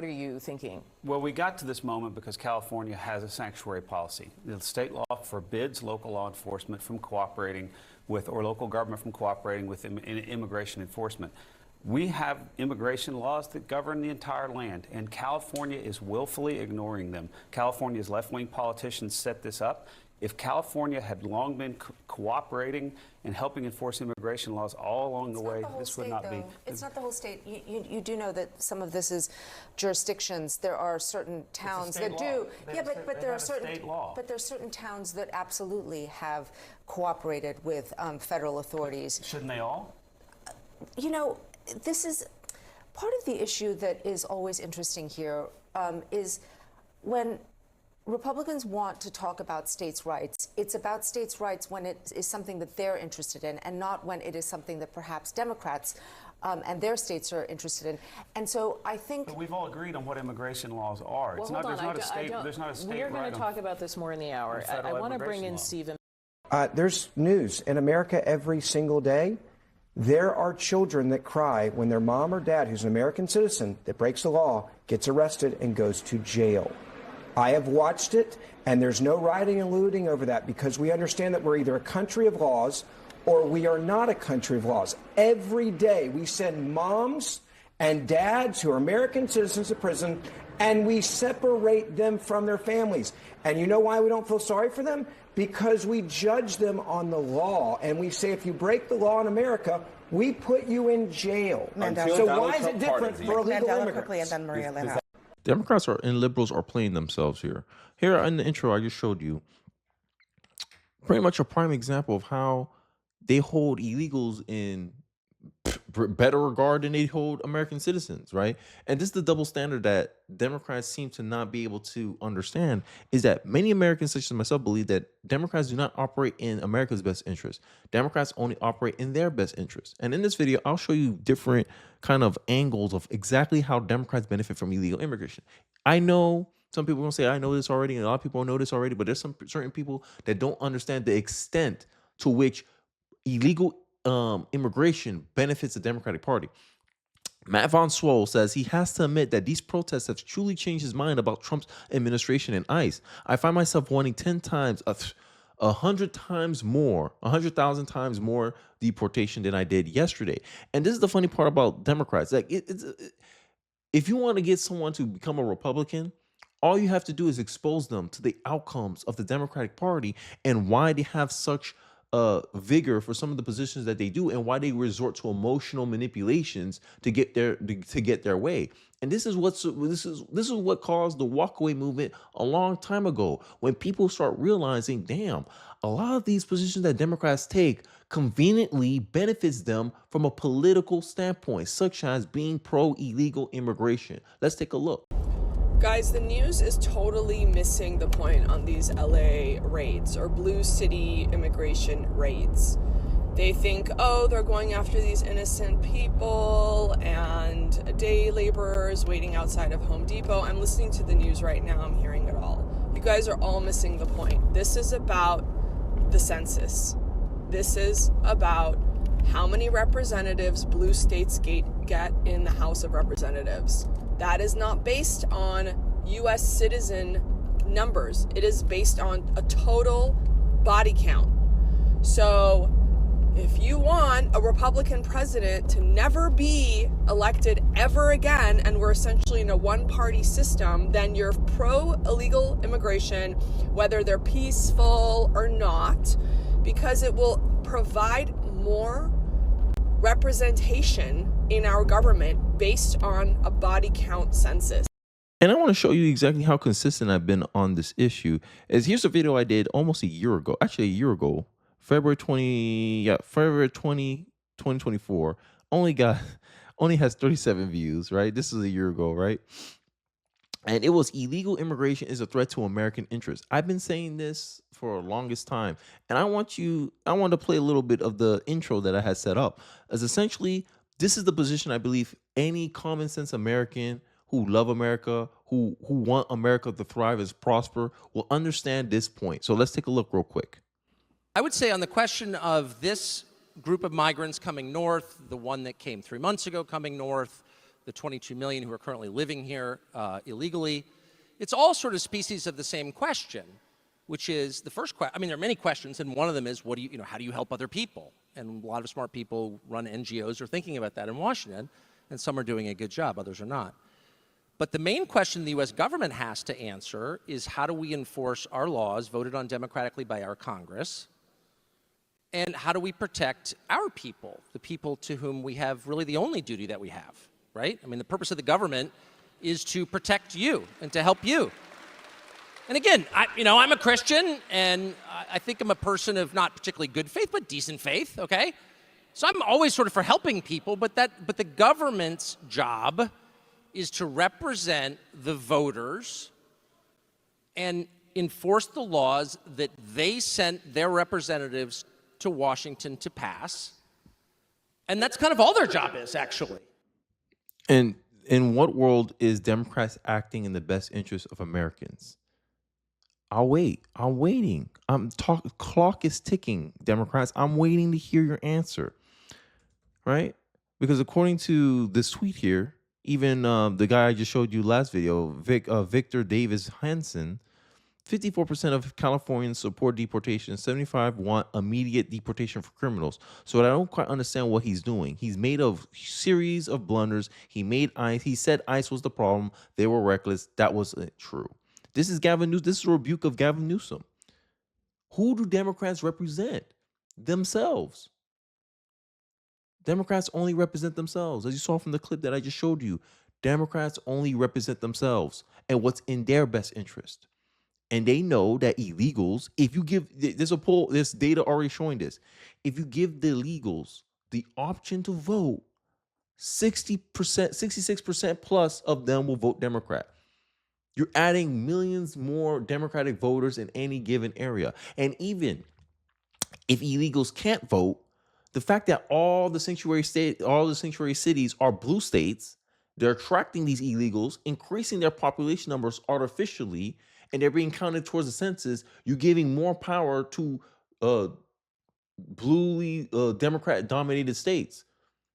are you thinking? Well, we got to this moment because California has a sanctuary policy. The state law forbids local law enforcement from cooperating with, or local government from cooperating with immigration enforcement. We have immigration laws that govern the entire land, and California is willfully ignoring them. California's left-wing politicians set this up. If California had long been cooperating and helping enforce immigration laws all along the way, this would not be. It's not the whole state. You do know that some of this is jurisdictions. There are certain towns that do. Yeah, but there are certain towns that absolutely have cooperated with federal authorities. Shouldn't they all? You know, this is part of the issue that is always interesting here is when Republicans want to talk about states' rights. It's about states' rights when it is something that they're interested in, and not when it is something that perhaps Democrats and their states are interested in. And so I think... But we've all agreed on what immigration laws are. Well, There's not a state We're going to talk about this more in the hour. I want to bring in Stephen. There's news in America every single day. There are children that cry when their mom or dad, who's an American citizen, that breaks the law, gets arrested and goes to jail. I have watched it, and there's no rioting and looting over that because we understand that we're either a country of laws or we are not a country of laws. Every day we send moms and dads who are American citizens to prison, and we separate them from their families. And you know why we don't feel sorry for them? Because we judge them on the law, and we say if you break the law in America, we put you in jail. So why is it different for illegal immigrants? Democrats and liberals are playing themselves here. Here in the intro I just showed you, pretty much a prime example of how they hold illegals in better regard than they hold American citizens, right? And this is the double standard that Democrats seem to not be able to understand, is that many Americans, such as myself, believe that Democrats do not operate in America's best interest. Democrats only operate in their best interest. And in this video, I'll show you different kind of angles of exactly how Democrats benefit from illegal immigration. I know some people are going to say, I know this already, and a lot of people know this already, but there's some certain people that don't understand the extent to which illegal immigration benefits the Democratic Party. Matt Von Swole says he has to admit that these protests have truly changed his mind about Trump's administration and ICE. I find myself wanting 10 times, 100 times more, 100,000 times more deportation than I did yesterday. And this is the funny part about Democrats. Like, if you want to get someone to become a Republican, all you have to do is expose them to the outcomes of the Democratic Party and why they have such vigor for some of the positions that they do, and why they resort to emotional manipulations to get their way. And this is what caused the walkaway movement a long time ago, when people start realizing, damn, a lot of these positions that Democrats take conveniently benefits them from a political standpoint, such as being pro-illegal immigration. Let's take a look. Guys, the news is totally missing the point on these LA raids or blue city immigration raids. They think, oh, they're going after these innocent people and day laborers waiting outside of Home Depot. I'm listening to the news right now. I'm hearing it all. You guys are all missing the point. This is about the census. This is about how many representatives blue states get in the House of Representatives. That is not based on U.S. citizen numbers. It is based on a total body count. So if you want a Republican president to never be elected ever again, and we're essentially in a one-party system, then you're pro-illegal immigration, whether they're peaceful or not, because it will provide more representation in our government based on a body count census. And I want to show you exactly how consistent I've been on this issue. Here's a video I did almost a year ago, February 20, 2024. Only has 37 views, right? This is a year ago, right? And it was illegal immigration is a threat to American interests. I've been saying this for the longest time. And I want to play a little bit of the intro that I had set up. As essentially, this is the position I believe any common sense American who love America, who want America to thrive and prosper, will understand this point. So let's take a look real quick. I would say on the question of this group of migrants coming north, the one that came 3 months ago coming north, the 22 million who are currently living here illegally. It's all sort of species of the same question, which is the first question. I mean, there are many questions, and one of them is, how do you help other people? And a lot of smart people run NGOs are thinking about that in Washington, and some are doing a good job, others are not. But the main question the U.S. government has to answer is, how do we enforce our laws voted on democratically by our Congress? And how do we protect our people, the people to whom we have really the only duty that we have, right? I mean, the purpose of the government is to protect you and to help you. And again, I'm a Christian, and I think I'm a person of not particularly good faith, but decent faith, okay? So I'm always sort of for helping people, but the government's job is to represent the voters and enforce the laws that they sent their representatives to Washington to pass. And that's kind of all their job is, actually. And in what world is Democrats acting in the best interest of Americans? I'll wait. I'm waiting. Clock is ticking, Democrats. I'm waiting to hear your answer, right? Because according to this tweet here, even the guy I just showed you last video, Victor Davis Hansen, 54% of Californians support deportation. 75% want immediate deportation for criminals. So I don't quite understand what he's doing. He's made a series of blunders. He made ICE. He said ICE was the problem. They were reckless. That wasn't true. This is Gavin Newsom. This is a rebuke of Gavin Newsom. Who do Democrats represent? Themselves. Democrats only represent themselves. As you saw from the clip that I just showed you, Democrats only represent themselves and what's in their best interest. And they know that illegals, if you give, there's a poll, there's data already showing this. If you give the illegals the option to vote, 60%, 66% plus of them will vote Democrat. You're adding millions more Democratic voters in any given area. And even if illegals can't vote, the fact that all the sanctuary cities are blue states, they're attracting these illegals, increasing their population numbers artificially, and they're being counted towards the census. You're giving more power to bluely Democrat-dominated states.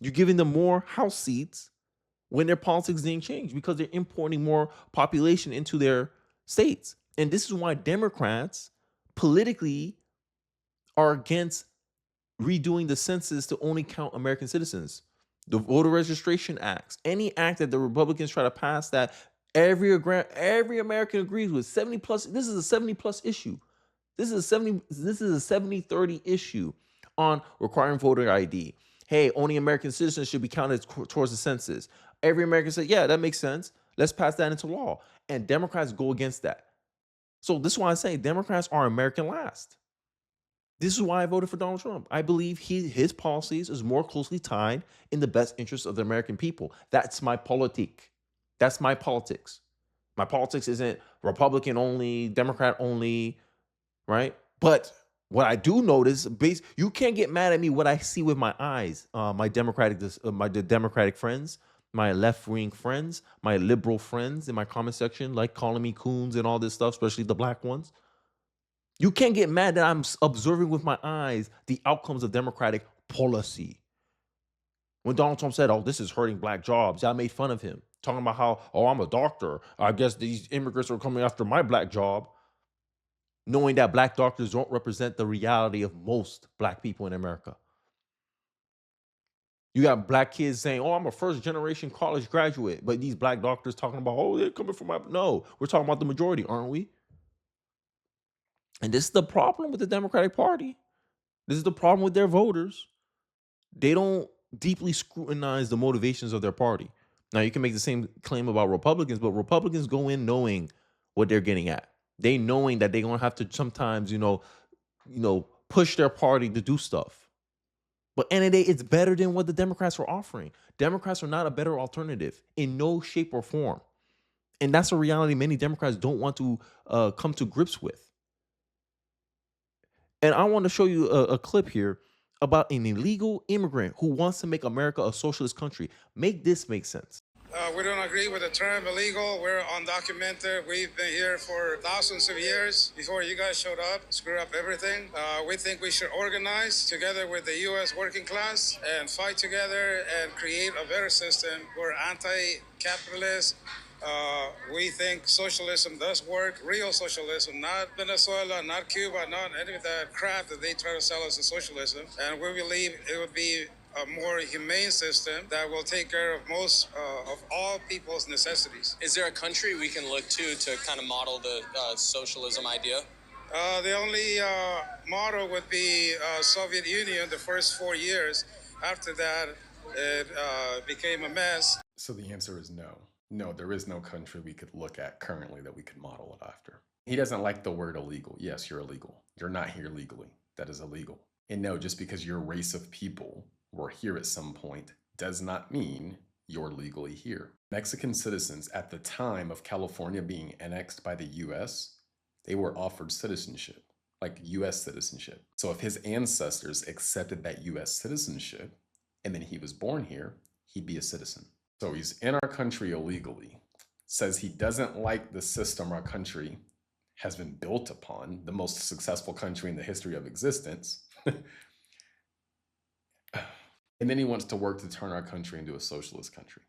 You're giving them more House seats when their politics didn't change because they're importing more population into their states. And this is why Democrats politically are against redoing the census to only count American citizens. The Voter Registration Acts, any act that the Republicans try to pass that every American agrees with, 70 plus, this is a 70 plus issue. This is a 70-30 issue on requiring voter ID. Hey, only American citizens should be counted towards the census. Every American said, yeah, that makes sense. Let's pass that into law. And Democrats go against that. So this is why I say Democrats are American last. This is why I voted for Donald Trump. I believe his policies is more closely tied in the best interest of the American people. That's my politique. That's my politics. My politics isn't Republican only, Democrat only, right? But what I do notice, you can't get mad at me what I see with my eyes. My Democratic friends, my left-wing friends, my liberal friends in my comment section, like calling me coons and all this stuff, especially the black ones. You can't get mad that I'm observing with my eyes the outcomes of Democratic policy. When Donald Trump said, oh, this is hurting black jobs, I made fun of him, talking about how, oh, I'm a doctor. I guess these immigrants are coming after my black job, knowing that black doctors don't represent the reality of most black people in America. You got black kids saying, oh, I'm a first-generation college graduate, but these black doctors talking about, oh, they're coming from my... No, we're talking about the majority, aren't we? And this is the problem with the Democratic Party. This is the problem with their voters. They don't deeply scrutinize the motivations of their party. Now, you can make the same claim about Republicans, but Republicans go in knowing what they're getting at. They knowing that they're going to have to sometimes, push their party to do stuff. But end of the day, it's better than what the Democrats are offering. Democrats are not a better alternative in no shape or form. And that's a reality many Democrats don't want to come to grips with. And I want to show you a clip here about an illegal immigrant who wants to make America a socialist country. Make this make sense. We don't agree with the term illegal. We're undocumented. We've been here for thousands of years before you guys showed up, screw up everything. We think we should organize together with the U.S. working class and fight together and create a better system. We're anti-capitalist. We think socialism does work, real socialism, not Venezuela, not Cuba, not any of that crap that they try to sell us as socialism. And we believe it would be a more humane system that will take care of most of all people's necessities. Is there a country we can look to kind of model the socialism idea? The only model would be Soviet Union the first 4 years. After that, it became a mess. So the answer is no. No, there is no country we could look at currently that we could model it after. He doesn't like the word illegal. Yes, you're illegal. You're not here legally. That is illegal. And no, just because your race of people were here at some point does not mean you're legally here. Mexican citizens at the time of California being annexed by the US, they were offered citizenship, like US citizenship. So if his ancestors accepted that US citizenship and then he was born here, he'd be a citizen. So he's in our country illegally, says he doesn't like the system our country has been built upon, the most successful country in the history of existence. And then he wants to work to turn our country into a socialist country.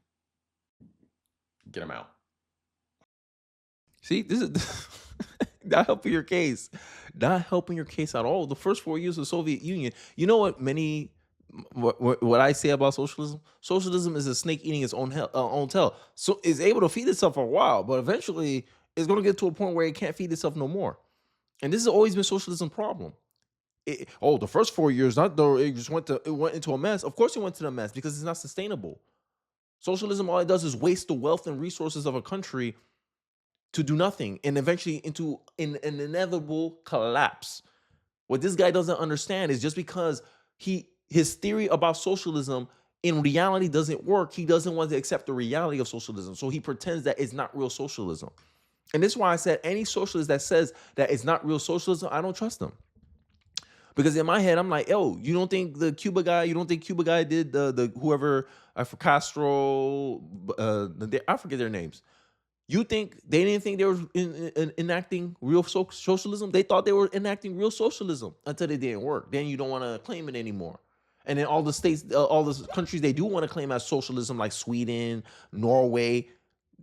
Get him out. See, this is not helping your case. Not helping your case at all. The first 4 years of the Soviet Union, you know what I say about socialism? Socialism is a snake eating its own tail. So it's able to feed itself for a while, but eventually it's going to get to a point where it can't feed itself no more. And this has always been socialism's problem. The first 4 years, not though it just went into a mess. Of course, it went to the mess because it's not sustainable. Socialism, all it does is waste the wealth and resources of a country to do nothing, and eventually into an inevitable collapse. What this guy doesn't understand is just because his theory about socialism in reality doesn't work, he doesn't want to accept the reality of socialism. So he pretends that it's not real socialism. And this is why I said any socialist that says that it's not real socialism, I don't trust them. Because in my head, I'm like, you don't think Cuba guy did the whoever, for Castro, I forget their names. You think they didn't think they were enacting real socialism? They thought they were enacting real socialism until it didn't work. Then you don't want to claim it anymore. And then all the states, all the countries they do want to claim as socialism, like Sweden, Norway,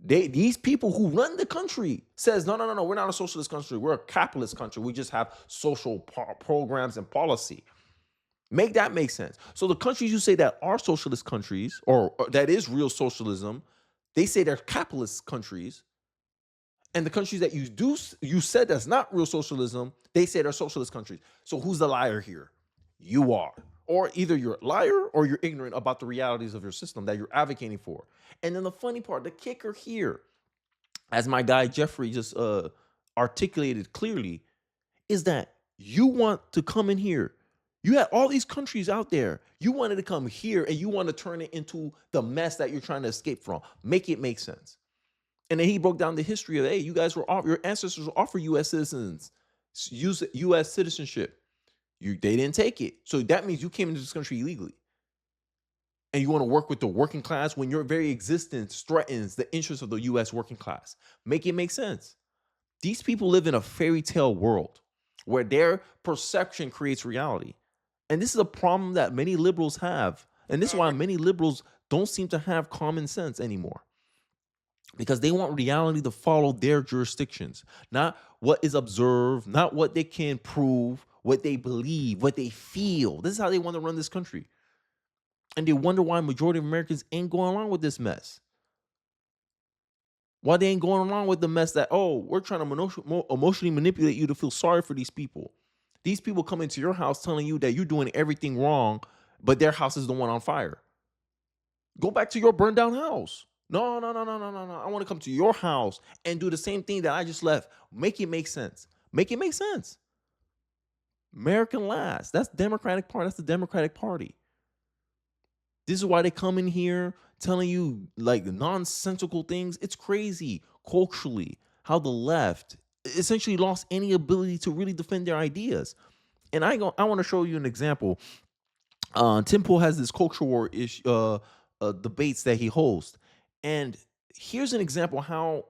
these people who run the country says, no, we're not a socialist country. We're a capitalist country. We just have social programs and policy. Make that make sense. So the countries you say that are socialist countries, or that is real socialism, they say they're capitalist countries. And the countries that you said that's not real socialism, they say they're socialist countries. So who's the liar here? You are. Or either you're a liar or you're ignorant about the realities of your system that you're advocating for. And then the funny part, the kicker here, as my guy Jeffrey just articulated clearly, is that you want to come in here. You had all these countries out there. You wanted to come here and you want to turn it into the mess that you're trying to escape from. Make it make sense. And then he broke down the history of, hey, you guys your ancestors were offered U.S. citizens, U.S. citizenship. They didn't take it. So that means you came into this country illegally. And you want to work with the working class when your very existence threatens the interests of the U.S. working class. Make it make sense. These people live in a fairy tale world where their perception creates reality. And this is a problem that many liberals have. And this is why many liberals don't seem to have common sense anymore. Because they want reality to follow their jurisdictions, not what is observed, not what they can prove, what they believe, what they feel. This is how they want to run this country. And they wonder why majority of Americans ain't going along with this mess. Why they ain't going along with the mess that, we're trying to emotionally manipulate you to feel sorry for these people. These people come into your house telling you that you're doing everything wrong, but their house is the one on fire. Go back to your burned down house. No. I want to come to your house and do the same thing that I just left. Make it make sense. Make it make sense. American last. That's Democratic Party. That's the Democratic Party. This is why they come in here telling you like nonsensical things. It's crazy culturally how the left essentially lost any ability to really defend their ideas. And I want to show you an example. Tim Pool has this culture war debates that he hosts. And here's an example how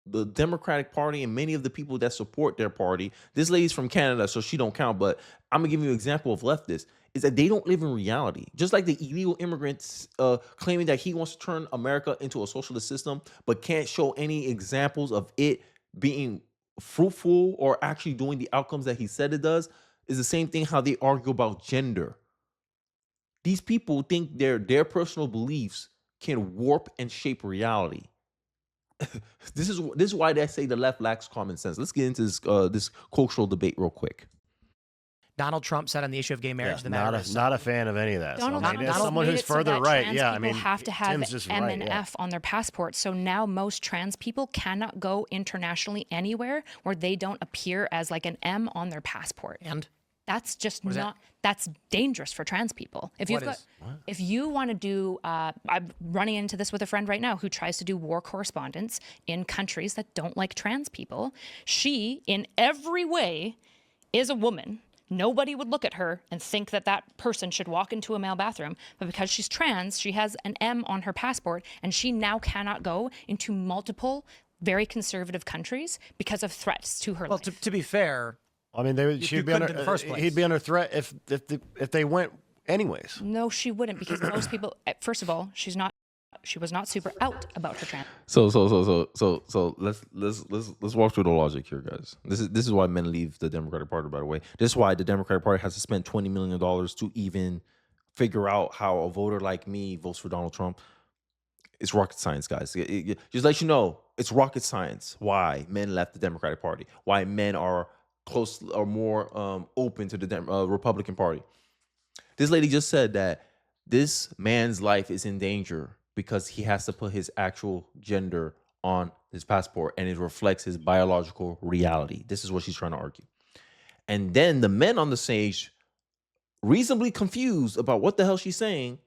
the Democratic Party and many of the people that support their party, this lady's from Canada, so she don't count, but I'm gonna give you an example of leftists, is that they don't live in reality. Just like the illegal immigrants claiming that he wants to turn America into a socialist system, but can't show any examples of it being fruitful or actually doing the outcomes that he said it does, is the same thing how they argue about gender. These people think their personal beliefs can warp and shape reality. This is why they say the left lacks common sense. Let's get into this cultural debate real quick. Donald Trump said on the issue of gay marriage, the matter is not a fan of any of that. Donald So, I mean, as Trump someone made who's it so further that right, trans yeah, I people mean, have to have Tim's just M right, and yeah. F on their passport. So now most trans people cannot go internationally anywhere where they don't appear as like an M on their passport. And that's just What is not. That's dangerous for trans people. If you've got, if you want to do, I'm running into this with a friend right now who tries to do war correspondence in countries that don't like trans people. She, in every way, is a woman. Nobody would look at her and think that that person should walk into a male bathroom. But because she's trans, she has an M on her passport, and she now cannot go into multiple very conservative countries because of threats to her life. to be fair, I mean, she'd be under, in the first place. he'd be under threat if they went anyways. No, she wouldn't, because most people, first of all, she was not super out about her trans. So let's walk through the logic here, guys. This is why men leave the Democratic Party, by the way. This is why the Democratic Party has to spend $20 million to even figure out how a voter like me votes for Donald Trump. It's rocket science, guys. Just let you know, it's rocket science why men left the Democratic Party, why men are close or more open to the Republican Party. This lady just said that this man's life is in danger because he has to put his actual gender on his passport and it reflects his biological reality. This is what she's trying to argue. And then the men on the stage, reasonably confused about what the hell she's saying,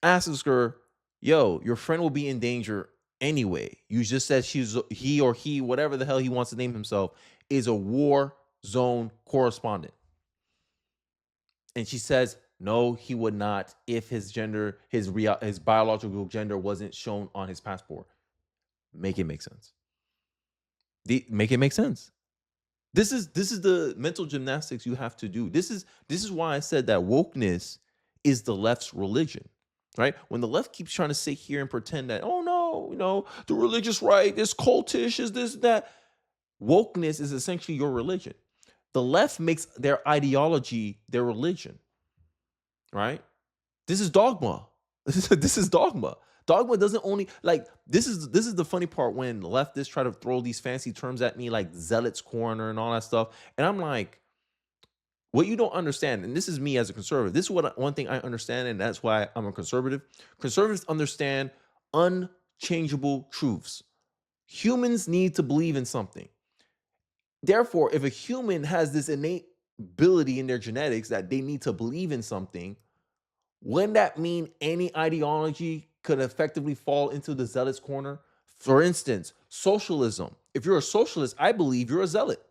asks her, yo, your friend will be in danger anyway. You just said he or he, whatever the hell he wants to name himself, is a war zone correspondent. And she says, no, he would not if his gender, his biological gender wasn't shown on his passport. Make it make sense. Make it make sense. This is the mental gymnastics you have to do. This is why I said that wokeness is the left's religion, right? When the left keeps trying to sit here and pretend that, oh no, the religious right is cultish, is this, that. Wokeness is essentially your religion. The left makes their ideology their religion, right? This is dogma. This is dogma. Dogma doesn't only, like, this is the funny part when leftists try to throw these fancy terms at me like zealot's corner and all that stuff. And I'm like, what you don't understand, and this is me as a conservative, this is one thing I understand, and that's why I'm a conservative. Conservatives understand unchangeable truths. Humans need to believe in something. Therefore, if a human has this innate ability in their genetics that they need to believe in something, wouldn't that mean any ideology could effectively fall into the zealot's corner? For instance, socialism. If you're a socialist, I believe you're a zealot.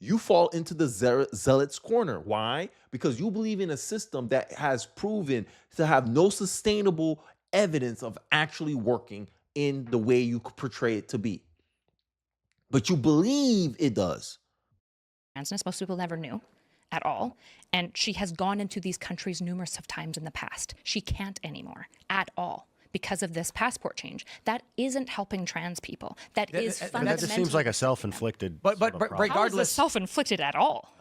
You fall into the zealot's corner. Why? Because you believe in a system that has proven to have no sustainable evidence of actually working in the way you portray it to be. But you believe it does. Most people never knew at all. And she has gone into these countries numerous of times in the past. She can't anymore at all because of this passport change. That isn't helping trans people. That is fundamentally. That just seems like a self-inflicted. But regardless, how is this self-inflicted at all?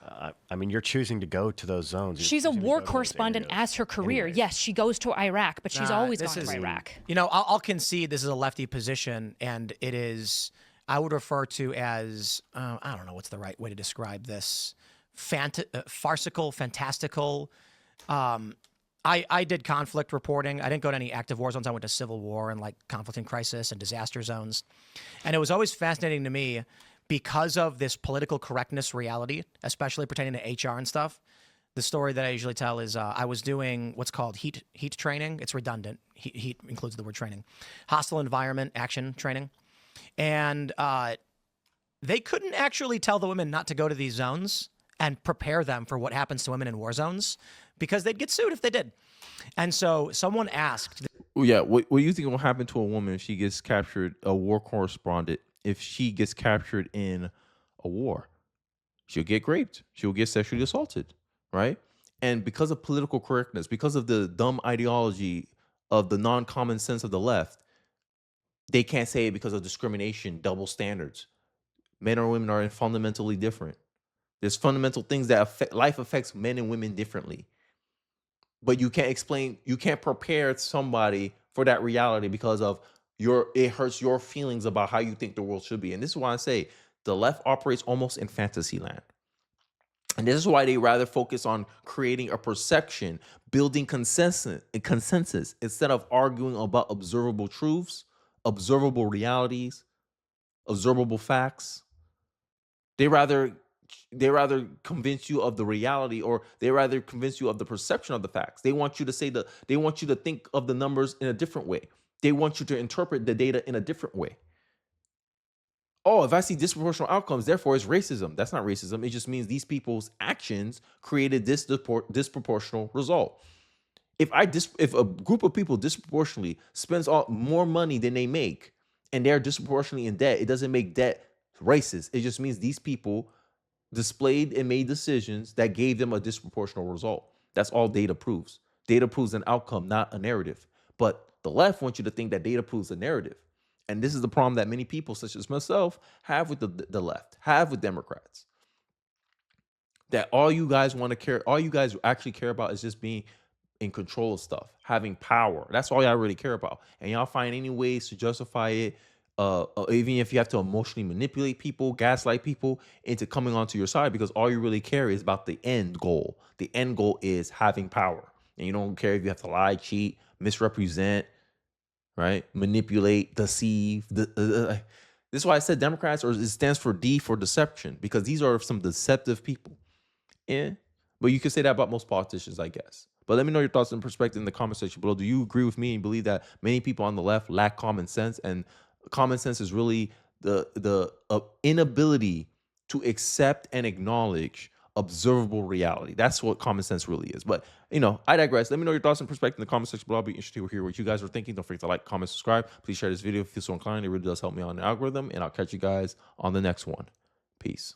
I mean, you're choosing to go to those zones. She's a war correspondent as her career. Anyways. Yes, she goes to Iraq, but she's always gone to Iraq. You know, I'll concede this is a lefty position, and it is, I would refer to as, I don't know what's the right way to describe this, farcical, fantastical. I did conflict reporting. I didn't go to any active war zones. I went to civil war and like conflict and crisis and disaster zones. And it was always fascinating to me because of this political correctness reality, especially pertaining to HR and stuff. The story that I usually tell is I was doing what's called heat training. It's redundant. Heat includes the word training. Hostile environment action training. And they couldn't actually tell the women not to go to these zones and prepare them for what happens to women in war zones because they'd get sued if they did. And so someone asked. Yeah, what do you think will happen to a woman if she gets captured, a war correspondent, if she gets captured in a war? She'll get raped. She'll get sexually assaulted, right? And because of political correctness, because of the dumb ideology of the non-common sense of the left, they can't say it because of discrimination, double standards. Men or women are fundamentally different. There's fundamental things that affect life affects men and women differently. But you can't prepare somebody for that reality because of it hurts your feelings about how you think the world should be. And this is why I say the left operates almost in fantasy land. And this is why they rather focus on creating a perception, building consensus instead of arguing about observable truths, observable realities, observable facts. They rather convince you of the reality, or they rather convince you of the perception of the facts. They want you to they want you to think of the numbers in a different way. They want you to interpret the data in a different way. Oh, if I see disproportional outcomes, therefore it's racism. That's not racism. It just means these people's actions created this disproportional result. If a group of people disproportionately spends more money than they make and they're disproportionately in debt, it doesn't make debt racist. It just means these people displayed and made decisions that gave them a disproportional result. That's all data proves. Data proves an outcome, not a narrative. But the left wants you to think that data proves a narrative. And this is the problem that many people, such as myself, have with the left, have with Democrats. That all you guys actually care about is just being in control of stuff, having power. That's all y'all really care about. And y'all find any ways to justify it, even if you have to emotionally manipulate people, gaslight people into coming onto your side, because all you really care is about the end goal. The end goal is having power. And you don't care if you have to lie, cheat, misrepresent, right? Manipulate, deceive. This is why I said Democrats, or it stands for D for deception, because these are some deceptive people. Yeah. But you can say that about most politicians, I guess. But let me know your thoughts and perspective in the comment section below. Do you agree with me and believe that many people on the left lack common sense? And common sense is really the inability to accept and acknowledge observable reality. That's what common sense really is. But, I digress. Let me know your thoughts and perspective in the comment section below. I'll be interested to hear what you guys are thinking. Don't forget to like, comment, subscribe. Please share this video if you feel so inclined. It really does help me on the algorithm. And I'll catch you guys on the next one. Peace.